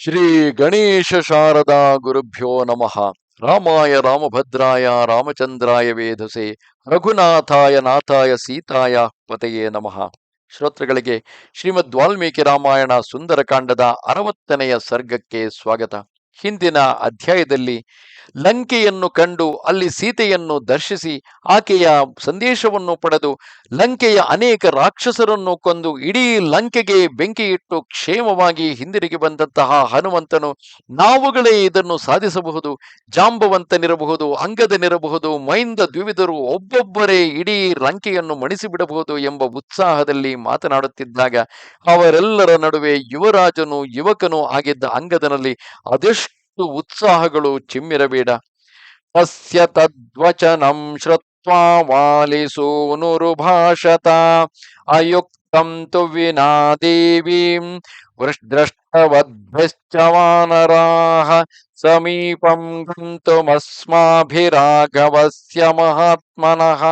ಶ್ರೀ ಗಣೇಶ ಶಾರದಾ ಗುರುಭ್ಯೋ ನಮಃ. ರಾಮಾಯ ರಾಮಭದ್ರಾಯ ರಾಮಚಂದ್ರಾಯ ವೇಧಸೆ ರಘುನಾಥಾಯ ನಾಥಾಯ ಸೀತಾಯ ಪತೆಯೇ ನಮಃ. ಶ್ರೋತೃಗಳಿಗೆ ಶ್ರೀಮದ್ ವಾಲ್ಮೀಕಿ ರಾಮಾಯಣ ಸುಂದರಕಾಂಡದ 60ನೆಯ ಸರ್ಗಕ್ಕೆ ಸ್ವಾಗತ. ಹಿಂದಿನ ಅಧ್ಯಾಯದಲ್ಲಿ ಲಂಕೆಯನ್ನು ಕಂಡು ಅಲ್ಲಿ ಸೀತೆಯನ್ನು ದರ್ಶಿಸಿ ಆಕೆಯ ಸಂದೇಶವನ್ನು ಪಡೆದು ಲಂಕೆಯ ಅನೇಕ ರಾಕ್ಷಸರನ್ನು ಕೊಂದು ಇಡೀ ಲಂಕೆಗೆ ಬೆಂಕಿಯಿಟ್ಟು ಕ್ಷೇಮವಾಗಿ ಹಿಂದಿರುಗಿ ಬಂದಂತಹ ಹನುಮಂತನು ನಾವುಗಳೇ ಇದನ್ನು ಸಾಧಿಸಬಹುದು, ಜಾಂಬವಂತನಿರಬಹುದು, ಅಂಗದನಿರಬಹುದು, ಮೈಂದ ದ್ವಿವಿಧರು ಒಬ್ಬೊಬ್ಬರೇ ಇಡೀ ಲಂಕೆಯನ್ನು ಮಣಿಸಿಬಿಡಬಹುದು ಎಂಬ ಉತ್ಸಾಹದಲ್ಲಿ ಮಾತನಾಡುತ್ತಿದ್ದಾಗ ಅವರೆಲ್ಲರ ನಡುವೆ ಯುವರಾಜನು ಯುವಕನೂ ಆಗಿದ್ದ ಅಂಗದನಲ್ಲಿ ಅದೆಷ್ಟು ಉತ್ಸಾಹಗಳು ಚಿಮ್ಮಿರಬೇಡ. ತಸ್ಯ ತದ್ವಚನಂ ಶ್ರುತ್ವಾ ವಾಲಿಸೂನುರುಭಾಷತ ಅಯುಕ್ತಂ ತು ವಿನಾ ದೇವೀಂ ದೃಷ್ಟವದ್ಭ್ಯಶ್ಚ ವಾನರಾಃ ಸಮೀಪಂ ಗಂತುಮಸ್ಮಾಭಿರಾಘವಸ್ಯ ಮಹಾತ್ಮನಃ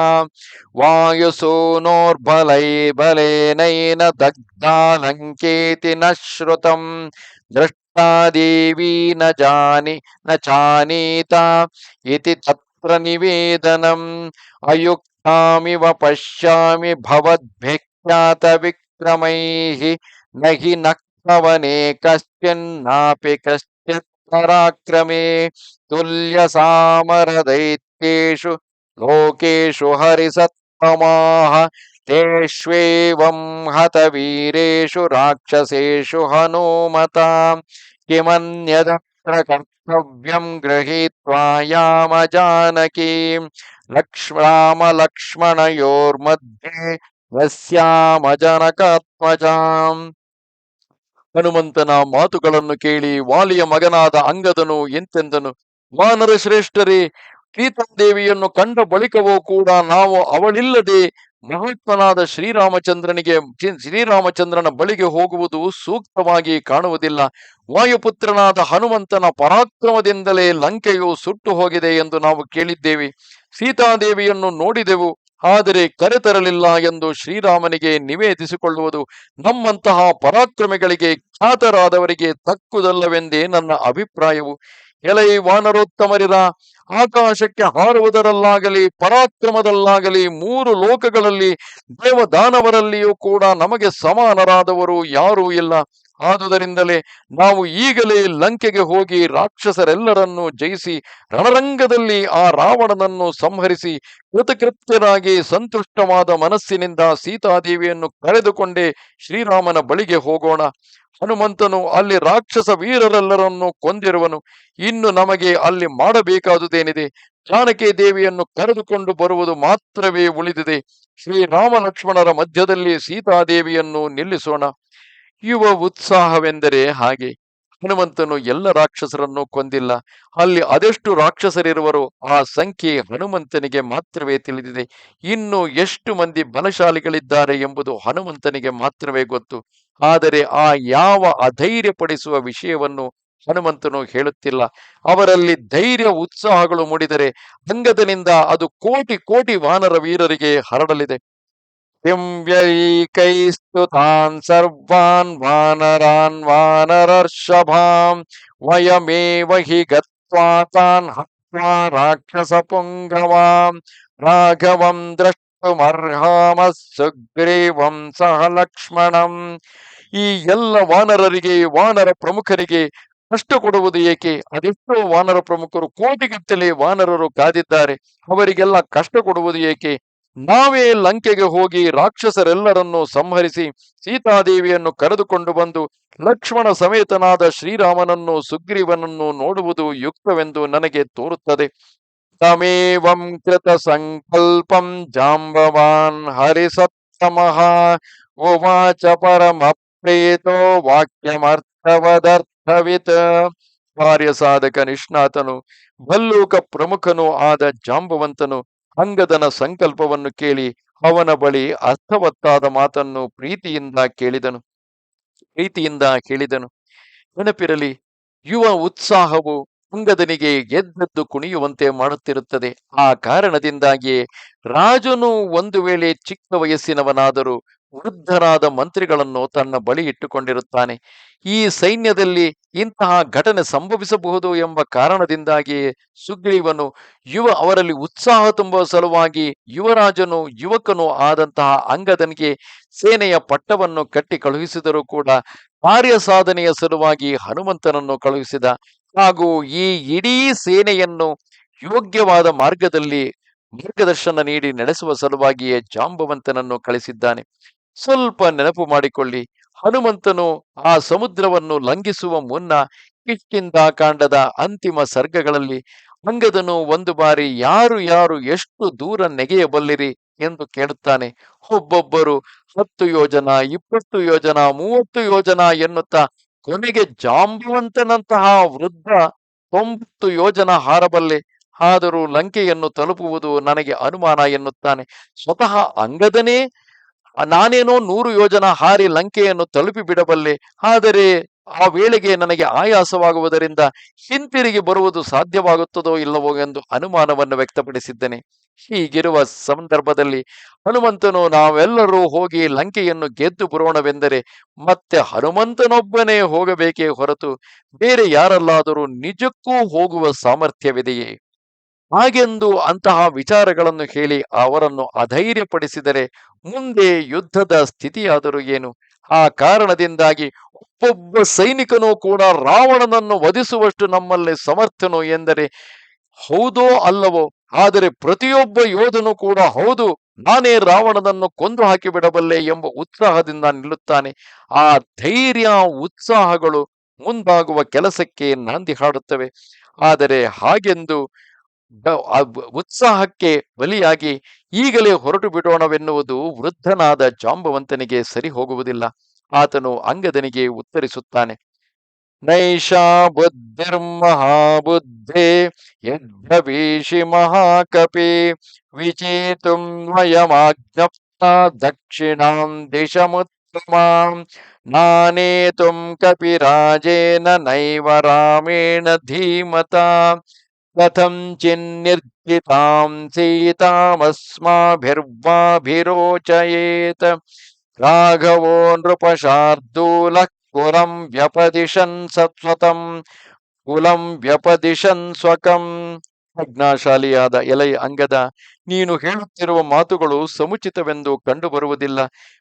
ವಾಯುಸೂನೋರ್ಬಲೈ ಬಲೇನೈನ ದಗ್ಧಾ ಲಂಕೇತಿ ನ ಶ್ರುತಂ ದೇವಿ ನ ಚಾನೀತ ಇತಿ ತತ್ರ ನಿವೇದನಂ ಅಯುಕ್ತಾಮಿವ ಪಶ್ಯಾಮಿ ಭವದ್ಭಿಖ್ಯಾತ ವಿಕ್ರಮೈಃ ನಹಿ ನಕ್ತವನೇ ಕಶ್ಚಿನ್ನಾಪಿ ಕಶ್ಚಿತ್ ಪರಾಕ್ರಮೇ ತುಲ್ಯ ಸಾಮರ ದೈತ್ಯೇಷು ಲೋಕೇಶು ಹರಿಸತ್ತಮಾಃ ತೇಷ್ವೇವಂ ಹತವೀರೇಷು ರಾಕ್ಷಸೇಷು ಹನುಮತಾ ಕಿಮನ್ಯದತ್ರ ಕರ್ತವ್ಯಂ ಗೃಹೀತ್ವಾ ಯಾಮ ಜಾನಕೀಂ ರಾಮಲಕ್ಷ್ಮಣಯೋರ್ಮಧ್ಯೆ ಯಸ್ಯಾಮ ಜನಕಾತ್ಮಜಾಂ. ಹನುಮಂತನ ಮಾತುಗಳನ್ನು ಕೇಳಿ ವಾಲಿಯ ಮಗನಾದ ಅಂಗದನು ಎಂತೆಂದನು, ವಾನರ ಶ್ರೇಷ್ಠರೇ, ಸೀತಾದೇವಿಯನ್ನು ಕಂಡ ಬಳಿಕವೂ ಕೂಡ ನಾವು ಅವಳಿಲ್ಲದೆ ಮಹಾತ್ಮನಾದ ಶ್ರೀರಾಮಚಂದ್ರನ ಬಳಿಗೆ ಹೋಗುವುದು ಸೂಕ್ತವಾಗಿ ಕಾಣುವುದಿಲ್ಲ. ವಾಯುಪುತ್ರನಾದ ಹನುಮಂತನ ಪರಾಕ್ರಮದಿಂದಲೇ ಲಂಕೆಯು ಸುಟ್ಟು ಹೋಗಿದೆ ಎಂದು ನಾವು ಕೇಳಿದ್ದೇವೆ. ಸೀತಾದೇವಿಯನ್ನು ನೋಡಿದೆವು, ಆದರೆ ಕರೆತರಲಿಲ್ಲ ಎಂದು ಶ್ರೀರಾಮನಿಗೆ ನಿವೇದಿಸಿಕೊಳ್ಳುವುದು ನಮ್ಮಂತಹ ಪರಾಕ್ರಮಿಗಳಿಗೆ, ಖ್ಯಾತರಾದವರಿಗೆ ತಕ್ಕುದಲ್ಲವೆಂದೇ ನನ್ನ ಅಭಿಪ್ರಾಯವು. ಎಲೈ ವಾನರೋತ್ತಮರಿರ, ಆಕಾಶಕ್ಕೆ ಹಾರುವುದರಲ್ಲಾಗಲಿ ಪರಾಕ್ರಮದಲ್ಲಾಗಲಿ 3 ಲೋಕಗಳಲ್ಲಿ ದೇವದಾನವರಲ್ಲಿಯೂ ಕೂಡ ನಮಗೆ ಸಮಾನರಾದವರು ಯಾರೂ ಇಲ್ಲ. ಆದುದರಿಂದಲೇ ನಾವು ಈಗಲೇ ಲಂಕೆಗೆ ಹೋಗಿ ರಾಕ್ಷಸರೆಲ್ಲರನ್ನೂ ಜಯಿಸಿ ರಣರಂಗದಲ್ಲಿ ಆ ರಾವಣನನ್ನು ಸಂಹರಿಸಿ ಕೃತಕೃತ್ಯರಾಗಿ ಸಂತುಷ್ಟವಾದ ಮನಸ್ಸಿನಿಂದ ಸೀತಾದೇವಿಯನ್ನು ಕರೆದುಕೊಂಡೇ ಶ್ರೀರಾಮನ ಬಳಿಗೆ ಹೋಗೋಣ. ಹನುಮಂತನು ಅಲ್ಲಿ ರಾಕ್ಷಸ ವೀರರೆಲ್ಲರನ್ನು ಕೊಂದಿರುವನು. ಇನ್ನು ನಮಗೆ ಅಲ್ಲಿ ಮಾಡಬೇಕಾದುದೇನಿದೆ? ಜಾನಕಿ ದೇವಿಯನ್ನು ಕರೆದುಕೊಂಡು ಬರುವುದು ಮಾತ್ರವೇ ಉಳಿದಿದೆ. ಶ್ರೀರಾಮ ಲಕ್ಷ್ಮಣರ ಮಧ್ಯದಲ್ಲಿ ಸೀತಾದೇವಿಯನ್ನು ನಿಲ್ಲಿಸೋಣ. ಯುವ ಉತ್ಸಾಹವೆಂದರೆ ಹಾಗೆ. ಹನುಮಂತನು ಎಲ್ಲ ರಾಕ್ಷಸರನ್ನು ಕೊಂದಿಲ್ಲ. ಅಲ್ಲಿ ಅದೆಷ್ಟು ರಾಕ್ಷಸರಿರುವರು ಆ ಸಂಖ್ಯೆ ಹನುಮಂತನಿಗೆ ಮಾತ್ರವೇ ತಿಳಿದಿದೆ. ಇನ್ನು ಎಷ್ಟು ಮಂದಿ ಬಲಶಾಲಿಗಳಿದ್ದಾರೆ ಎಂಬುದು ಹನುಮಂತನಿಗೆ ಮಾತ್ರವೇ ಗೊತ್ತು. ಆದರೆ ಆ ಯಾವ ಅಧೈರ್ಯಪಡಿಸುವ ವಿಷಯವನ್ನು ಹನುಮಂತನು ಹೇಳುತ್ತಿಲ್ಲ. ಅವರಲ್ಲಿ ಧೈರ್ಯ ಉತ್ಸಾಹಗಳು ಮೂಡಿದರೆ ಅಂಗದನಿಂದ ಅದು ಕೋಟಿ ಕೋಟಿ ವಾನರ ವೀರರಿಗೆ ಹರಡಲಿದೆ. ವ್ಯೈಕೈಸ್ತು ತಾನ್ ಸರ್ವಾನ್ ವಾನರಾನ್ ವಾನರರ್ಷಭಾಂ ವಯಮೇವ ಹಿ ಗತ್ವಾ ತಾನ್ ಹತ್ವಾ ರಾಕ್ಷಸ ಪುಂಗವಾಂ ರಾಘವಂ ದ್ರಷ್ಟುಮರ್ಹಾಮ ಸುಗ್ರೀವಂ ಸಹ ಲಕ್ಷ್ಮಣಂ. ಈ ಎಲ್ಲ ವಾನರರಿಗೆ, ವಾನರ ಪ್ರಮುಖರಿಗೆ ಕಷ್ಟ ಕೊಡುವುದು ಏಕೆ? ಅದೆಷ್ಟೋ ವಾನರ ಪ್ರಮುಖರು, ಕೋಟಿಗಟ್ಟಲೆ ವಾನರರು ಕಾದಿದ್ದಾರೆ. ಅವರಿಗೆಲ್ಲ ಕಷ್ಟ ಕೊಡುವುದು ಏಕೆ? ನಾವೇ ಲಂಕೆಗೆ ಹೋಗಿ ರಾಕ್ಷಸರೆಲ್ಲರನ್ನು ಸಂಹರಿಸಿ ಸೀತಾದೇವಿಯನ್ನು ಕರೆದುಕೊಂಡು ಬಂದು ಲಕ್ಷ್ಮಣ ಸಮೇತನಾದ ಶ್ರೀರಾಮನನ್ನು ಸುಗ್ರೀವನನ್ನು ನೋಡುವುದು ಯುಕ್ತವೆಂದು ನನಗೆ ತೋರುತ್ತದೆ. ತಮೇವಂ ಕೃತ ಸಂಕಲ್ಪಂ ಜಾಂಬವಾನ್ ಹರಿಸತ್ತಮಃ ಉವಾಚ ಪರಮ ಪ್ರೇತೋ ವಾಕ್ಯಮರ್ಥವದರ್ಥವಿತ್. ಕಾರ್ಯ ಸಾಧಕ ನಿಷ್ಣಾತನು ಭಲ್ಲೂಕ ಪ್ರಮುಖನೂ ಆದ ಜಾಂಬವಂತನು ಅಂಗದನ ಸಂಕಲ್ಪವನ್ನು ಕೇಳಿ ಅವನ ಬಳಿ ಅರ್ಥವತ್ತಾದ ಮಾತನ್ನು ಪ್ರೀತಿಯಿಂದ ಹೇಳಿದನು. ನೆನಪಿರಲಿ, ಯುವ ಉತ್ಸಾಹವು ಅಂಗದನಿಗೆ ಎದ್ದೆದ್ದು ಕುಣಿಯುವಂತೆ ಮಾಡುತ್ತಿರುತ್ತದೆ. ಆ ಕಾರಣದಿಂದಾಗಿಯೇ ರಾಜನು ಒಂದು ವೇಳೆ ಚಿಕ್ಕ ವಯಸ್ಸಿನವನಾದರೂ ವೃದ್ಧರಾದ ಮಂತ್ರಿಗಳನ್ನು ತನ್ನ ಬಳಿ ಇಟ್ಟುಕೊಂಡಿರುತ್ತಾನೆ. ಈ ಸೈನ್ಯದಲ್ಲಿ ಇಂತಹ ಘಟನೆ ಸಂಭವಿಸಬಹುದು ಎಂಬ ಕಾರಣದಿಂದಾಗಿಯೇ ಸುಗ್ರೀವನು ಅವರಲ್ಲಿ ಉತ್ಸಾಹ ತುಂಬುವ ಸಲುವಾಗಿ ಯುವರಾಜನು ಯುವಕನು ಆದಂತಹ ಅಂಗದನಿಗೆ ಸೇನೆಯ ಪಟ್ಟವನ್ನು ಕಟ್ಟಿ ಕಳುಹಿಸಿದರೂ ಕೂಡ ಕಾರ್ಯ ಸಾಧನೆಯ ಸಲುವಾಗಿ ಹನುಮಂತನನ್ನು ಕಳುಹಿಸಿದ. ಹಾಗೂ ಈ ಇಡೀ ಸೇನೆಯನ್ನು ಯೋಗ್ಯವಾದ ಮಾರ್ಗದಲ್ಲಿ ಮಾರ್ಗದರ್ಶನ ನೀಡಿ ನಡೆಸುವ ಸಲುವಾಗಿಯೇ ಜಾಂಬವಂತನನ್ನು ಕಳಿಸಿದ್ದಾನೆ. ಸ್ವಲ್ಪ ನೆನಪು ಮಾಡಿಕೊಳ್ಳಿ. ಹನುಮಂತನು ಆ ಸಮುದ್ರವನ್ನು ಲಂಘಿಸುವ ಮುನ್ನ ಕಿಷ್ಕಿಂಧಾಕಾಂಡದ ಅಂತಿಮ ಸರ್ಗಗಳಲ್ಲಿ ಅಂಗದನು ಒಂದು ಬಾರಿ ಯಾರು ಯಾರು ಎಷ್ಟು ದೂರ ನೆಗೆಯಬಲ್ಲಿರಿ ಎಂದು ಕೇಳುತ್ತಾನೆ. ಒಬ್ಬೊಬ್ಬರು 10 ಯೋಜನ, 20 ಯೋಜನ, 30 ಯೋಜನ ಎನ್ನುತ್ತಾ ಕೊನೆಗೆ ಜಾಂಬವಂತನಂತಹ ವೃದ್ಧ 90 ಯೋಜನ ಹಾರಬಲ್ಲೆ, ಆದರೂ ಲಂಕೆಯನ್ನು ತಲುಪುವುದು ನನಗೆ ಅನುಮಾನ ಎನ್ನುತ್ತಾನೆ. ಸ್ವತಃ ಅಂಗದನೇ ನಾನೇನೋ 100 ಯೋಜನ ಹಾರಿ ಲಂಕೆಯನ್ನು ತಲುಪಿ ಬಿಡಬಲ್ಲೆ, ಆದರೆ ಆ ವೇಳೆಗೆ ನನಗೆ ಆಯಾಸವಾಗುವುದರಿಂದ ಹಿಂತಿರುಗಿ ಬರುವುದು ಸಾಧ್ಯವಾಗುತ್ತದೋ ಇಲ್ಲವೋ ಎಂದು ಅನುಮಾನವನ್ನು ವ್ಯಕ್ತಪಡಿಸಿದ್ದೇನೆ. ಹೀಗಿರುವ ಸಂದರ್ಭದಲ್ಲಿ ಹನುಮಂತನು ನಾವೆಲ್ಲರೂ ಹೋಗಿ ಲಂಕೆಯನ್ನು ಗೆದ್ದು ಬರೋಣವೆಂದರೆ ಮತ್ತೆ ಹನುಮಂತನೊಬ್ಬನೇ ಹೋಗಬೇಕೇ ಹೊರತು ಬೇರೆ ಯಾರಲ್ಲಾದರೂ ನಿಜಕ್ಕೂ ಹೋಗುವ ಸಾಮರ್ಥ್ಯವಿದೆಯೇ? ಹಾಗೆಂದು ಅಂತಹ ವಿಚಾರಗಳನ್ನು ಹೇಳಿ ಅವರನ್ನು ಅಧೈರ್ಯಪಡಿಸಿದರೆ ಮುಂದೆ ಯುದ್ಧದ ಸ್ಥಿತಿಯಾದರೂ ಏನು? ಆ ಕಾರಣದಿಂದಾಗಿ ಒಬ್ಬೊಬ್ಬ ಸೈನಿಕನೂ ಕೂಡ ರಾವಣನನ್ನು ವಧಿಸುವಷ್ಟು ನಮ್ಮಲ್ಲಿ ಸಮರ್ಥನು ಎಂದರೆ ಹೌದೋ ಅಲ್ಲವೋ, ಆದರೆ ಪ್ರತಿಯೊಬ್ಬ ಯೋಧನು ಕೂಡ ಹೌದು, ನಾನೇ ರಾವಣನನ್ನು ಕೊಂದು ಹಾಕಿಬಿಡಬಲ್ಲೆ ಎಂಬ ಉತ್ಸಾಹದಿಂದ ನಿಲ್ಲುತ್ತಾನೆ. ಆ ಧೈರ್ಯ ಉತ್ಸಾಹಗಳು ಮುಂದಾಗುವ ಕೆಲಸಕ್ಕೆ ನಾಂದಿ ಹಾಡುತ್ತವೆ. ಆದರೆ ಹಾಗೆಂದು ಉತ್ಸಾಹಕ್ಕೆ ಬಲಿಯಾಗಿ ಈಗಲೇ ಹೊರಟು ಬಿಡೋಣವೆನ್ನುವುದು ವೃದ್ಧನಾದ ಜಾಂಬವಂತನಿಗೆ ಸರಿ ಹೋಗುವುದಿಲ್ಲ. ಆತನು ಅಂಗದನಿಗೆ ಉತ್ತರಿಸುತ್ತಾನೆ, ನೈಷಾ ಬುದ್ಧಿರ್ಮಹಾಬುದ್ಧೇ ಯದ್ಭವೀಷಿ ಮಹಾಕಪಿ ವಿಚೇತುಂ ವಯಮಾಜ್ಞಪ್ತ ದಕ್ಷಿಣಾಂ ದಿಶಮುತ್ತಮಾಂ ನಾನೇತುಂ ಕಪಿರಾಜೇನ ನೈವ ರಾಮೇಣ ಧೀಮತಾ ಕಥಂ ಚಿನ್ನಿರ್ಜಿತಾಂ ಸೀತಾಮಸ್ಮಾಭಿರ್ವಾಭಿರೋಚಯೇತ್ ರಾಘವೋ ನೃಪಶಾರ್ದೂಲಃ ಕುಲಂ ವ್ಯಪದಿಶನ್ ಸತ್ವತಂ ಕುಲಂ ವ್ಯಪದಿಶನ್ ಸ್ವಕಂ. ಪ್ರಜ್ಞಾಶಾಲಿಯಾದ ಎಲೈ ಅಂಗದ, ನೀನು ಹೇಳುತ್ತಿರುವ ಮಾತುಗಳು ಸಮುಚಿತವೆಂದು ಕಂಡುಬರುವುದಿಲ್ಲ.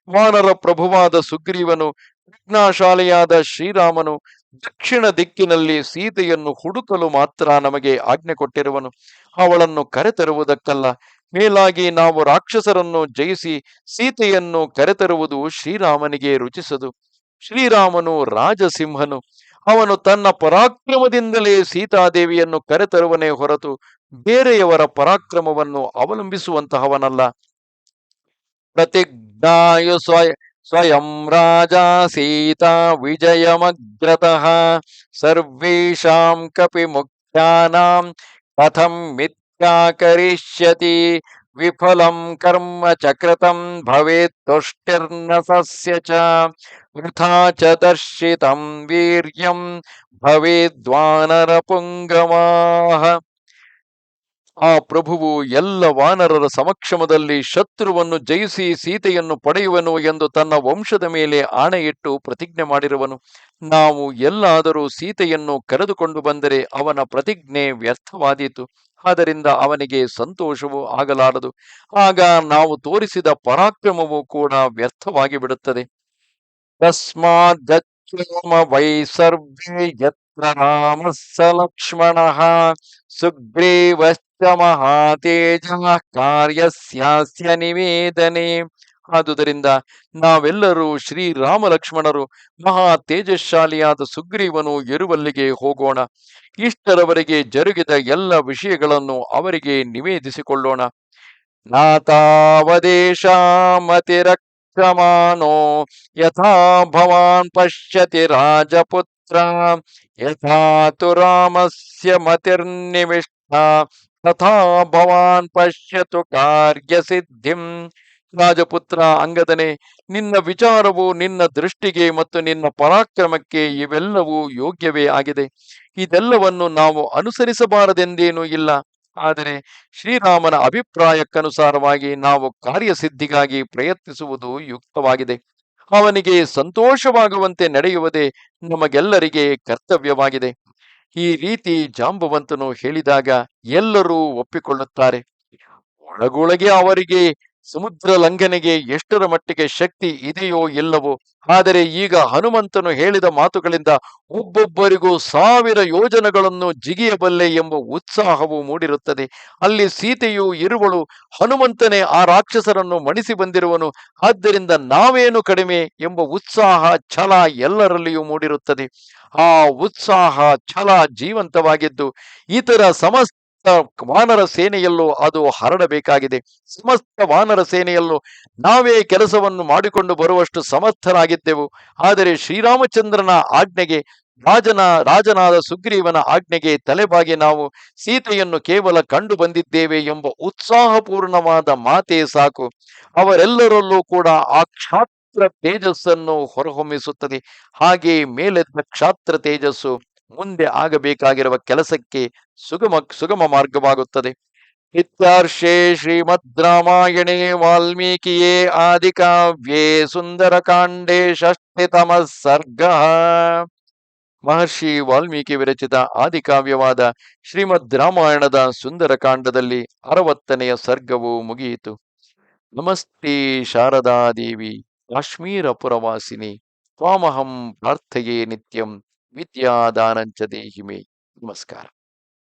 ವಾನರ ಪ್ರಭುವಾದ ಸುಗ್ರೀವನು, ಪ್ರಜ್ಞಾಶಾಲಿಯಾದ ಶ್ರೀರಾಮನು ದಕ್ಷಿಣ ದಿಕ್ಕಿನಲ್ಲಿ ಸೀತೆಯನ್ನು ಹುಡುಕಲು ಮಾತ್ರ ನಮಗೆ ಆಜ್ಞೆ ಕೊಟ್ಟಿರುವನು, ಅವಳನ್ನು ಕರೆತರುವುದಕ್ಕಲ್ಲ. ಮೇಲಾಗಿ ನಾವು ರಾಕ್ಷಸರನ್ನು ಜಯಿಸಿ ಸೀತೆಯನ್ನು ಕರೆತರುವುದು ಶ್ರೀರಾಮನಿಗೆ ರುಚಿಸದು. ಶ್ರೀರಾಮನು ರಾಜಸಿಂಹನು. ಅವನು ತನ್ನ ಪರಾಕ್ರಮದಿಂದಲೇ ಸೀತಾದೇವಿಯನ್ನು ಕರೆತರುವನೇ ಹೊರತು ಬೇರೆಯವರ ಪರಾಕ್ರಮವನ್ನು ಅವಲಂಬಿಸುವಂತಹವನಲ್ಲ. ಪ್ರತಿಜ್ಞಾಯು ಸ್ವಯಂ ರಾಜ ಸೀತಾ ವಿಜಯಮಗ್ರತಃ ಸರ್ವೇಷಾಂ ಕಪಿ ಮುಖ್ಯಾನಾಂ ಕಥಂ ಮಿಥ್ಯಾಕರಿಷ್ಯತಿ ವಿಫಲಂ ಕರ್ಮ ಚಕ್ರತಂ ಭವೇತ್ ತುಷ್ಟಿರ್ನ ಸಸ್ಯ ಚ ವೃಥಾ ಚ ದರ್ಶಿತಂ ವೀರ್ಯಂ ಭವೇದ್ವಾನರ ಪುಂಗಮಾಃ. ಆ ಪ್ರಭುವು ಎಲ್ಲ ವಾನರರ ಸಮಕ್ಷಮದಲ್ಲಿ ಶತ್ರುವನ್ನು ಜಯಿಸಿ ಸೀತೆಯನ್ನು ಪಡೆಯುವನು ಎಂದು ತನ್ನ ವಂಶದ ಮೇಲೆ ಆಣೆಯಿಟ್ಟು ಪ್ರತಿಜ್ಞೆ ಮಾಡಿರುವನು. ನಾವು ಎಲ್ಲಾದರೂ ಸೀತೆಯನ್ನು ಕರೆದುಕೊಂಡು ಬಂದರೆ ಅವನ ಪ್ರತಿಜ್ಞೆ ವ್ಯರ್ಥವಾದೀತು. ಆದ್ದರಿಂದ ಅವನಿಗೆ ಸಂತೋಷವೂ ಆಗಲಾರದು. ಆಗ ನಾವು ತೋರಿಸಿದ ಪರಾಕ್ರಮವೂ ಕೂಡ ವ್ಯರ್ಥವಾಗಿ ಬಿಡುತ್ತದೆ. ತಸ್ಮಾತ್ ವೈ ಸರ್ವೇ ಯತ್ರ ರಾಮಃ ಸ ಲಕ್ಷ್ಮಣಃ ಸುಗ್ರೀವಶ್ಚ ಮಹಾತೇಜಃ ಕಾರ್ಯಸ್ಯಾಸ್ಯ ನಿವೇದನೆ. ಆದುದರಿಂದ ನಾವೆಲ್ಲರೂ ಶ್ರೀರಾಮ ಲಕ್ಷ್ಮಣರು, ಮಹಾ ತೇಜಸ್ಶಾಲಿಯಾದ ಸುಗ್ರೀವನು ಇರುವಲ್ಲಿಗೆ ಹೋಗೋಣ. ಇಷ್ಟರವರೆಗೆ ಜರುಗಿದ ಎಲ್ಲ ವಿಷಯಗಳನ್ನು ಅವರಿಗೆ ನಿವೇದಿಸಿಕೊಳ್ಳೋಣ. ನಾತಾವದೇಶಾಮತಿರಕ್ಷಮಾನೋ ಯಥಾ ಭವಾನ್ ಪಶ್ಯತಿ ರಾಜಪುತ್ರ ಯಥಾ ತು ರಾಮಸ್ಯ ಮತಿರ್ನಿವಿಷ್ಟ ತಥಾ ಭವಾನ್ ಪಶ್ಯತು ಕಾರ್ಯಸಿದ್ಧಿಂ. ರಾಜಪುತ್ರ ಅಂಗದನೆ, ನಿನ್ನ ವಿಚಾರವು ನಿನ್ನ ದೃಷ್ಟಿಗೆ ಮತ್ತು ನಿನ್ನ ಪರಾಕ್ರಮಕ್ಕೆ ಇವೆಲ್ಲವೂ ಯೋಗ್ಯವೇ ಆಗಿದೆ. ಇದೆಲ್ಲವನ್ನು ನಾವು ಅನುಸರಿಸಬಾರದೆಂದೇನೂ ಇಲ್ಲ. ಆದರೆ ಶ್ರೀರಾಮನ ಅಭಿಪ್ರಾಯಕ್ಕನುಸಾರವಾಗಿ ನಾವು ಕಾರ್ಯಸಿದ್ಧಿಗಾಗಿ ಪ್ರಯತ್ನಿಸುವುದು ಯುಕ್ತವಾಗಿದೆ. ಅವನಿಗೆ ಸಂತೋಷವಾಗುವಂತೆ ನಡೆಯುವುದೇ ನಮಗೆಲ್ಲರಿಗೆ ಕರ್ತವ್ಯವಾಗಿದೆ. ಈ ರೀತಿ ಜಾಂಬವಂತನು ಹೇಳಿದಾಗ ಎಲ್ಲರೂ ಒಪ್ಪಿಕೊಳ್ಳುತ್ತಾರೆ. ಒಳಗೊಳಗೆ ಅವರಿಗೆ ಸಮುದ್ರ ಲಂಘನೆಗೆ ಎಷ್ಟರ ಮಟ್ಟಿಗೆ ಶಕ್ತಿ ಇದೆಯೋ ಇಲ್ಲವೋ, ಆದರೆ ಈಗ ಹನುಮಂತನು ಹೇಳಿದ ಮಾತುಗಳಿಂದ ಒಬ್ಬೊಬ್ಬರಿಗೂ 1000 ಯೋಜನೆಗಳನ್ನು ಜಿಗಿಯಬಲ್ಲೆ ಎಂಬ ಉತ್ಸಾಹವು ಮೂಡಿರುತ್ತದೆ. ಅಲ್ಲಿ ಸೀತೆಯು ಇರುವಳು, ಹನುಮಂತನೇ ಆ ರಾಕ್ಷಸರನ್ನು ಮಣಿಸಿ ಬಂದಿರುವನು, ಆದ್ದರಿಂದ ನಾವೇನು ಕಡಿಮೆ ಎಂಬ ಉತ್ಸಾಹ ಛಲ ಎಲ್ಲರಲ್ಲಿಯೂ ಮೂಡಿರುತ್ತದೆ. ಆ ಉತ್ಸಾಹ ಛಲ ಜೀವಂತವಾಗಿದ್ದು ಇತರ ಸಮಸ್ತ ವಾನರ ಸೇನೆಯಲ್ಲೂ ಅದು ಹರಡಬೇಕಾಗಿದೆ. ಸಮಸ್ತ ವಾನರ ಸೇನೆಯಲ್ಲೂ ನಾವೇ ಕೆಲಸವನ್ನು ಮಾಡಿಕೊಂಡು ಬರುವಷ್ಟು ಸಮರ್ಥರಾಗಿದ್ದೆವು. ಆದರೆ ಶ್ರೀರಾಮಚಂದ್ರನ ಆಜ್ಞೆಗೆ, ರಾಜನಾದ ಸುಗ್ರೀವನ ಆಜ್ಞೆಗೆ ತಲೆಬಾಗಿ ನಾವು ಸೀತೆಯನ್ನು ಕೇವಲ ಕಂಡು ಬಂದಿದ್ದೇವೆ ಎಂಬ ಉತ್ಸಾಹಪೂರ್ಣವಾದ ಮಾತೇ ಸಾಕು. ಅವರೆಲ್ಲರಲ್ಲೂ ಕೂಡ ಆ ಕ್ಷಾತ್ರ ತೇಜಸ್ಸನ್ನು ಹೊರಹೊಮ್ಮಿಸುತ್ತದೆ. ಹಾಗೆ ಮೇಲೆದ್ದ ಕ್ಷಾತ್ರ ತೇಜಸ್ಸು ಮುಂದೆ ಆಗಬೇಕಾಗಿರುವ ಕೆಲಸಕ್ಕೆ ಸುಗಮ ಮಾರ್ಗವಾಗುತ್ತದೆ. ಇತ್ಯಾರ್ಷೇ ಶ್ರೀಮದ್ ರಾಮಾಯಣೇ ವಾಲ್ಮೀಕಿಯೇ ಆದಿಕಾವ್ಯೇ ಸುಂದರಕಾಂಡೇ ಷಷ್ಠಿತಮಃ ಸರ್ಗಃ. ಮಹರ್ಷಿ ವಾಲ್ಮೀಕಿ ವಿರಚಿತ ಆದಿಕಾವ್ಯವಾದ ಶ್ರೀಮದ್ ರಾಮಾಯಣದ ಸುಂದರಕಾಂಡದಲ್ಲಿ 60ನೆಯ ಸರ್ಗವು ಮುಗಿಯಿತು. ನಮಸ್ತೆ ಶಾರದಾದೇವಿ ಕಾಶ್ಮೀರ ಪುರವಾಸಿನಿ ತ್ವಾಮಹಂ ಪ್ರಾರ್ಥಯೇ ನಿತ್ಯಂ ವಿದ್ಯಾದಾನಂಚ ದೇಹಿಮೆ. ನಮಸ್ಕಾರ.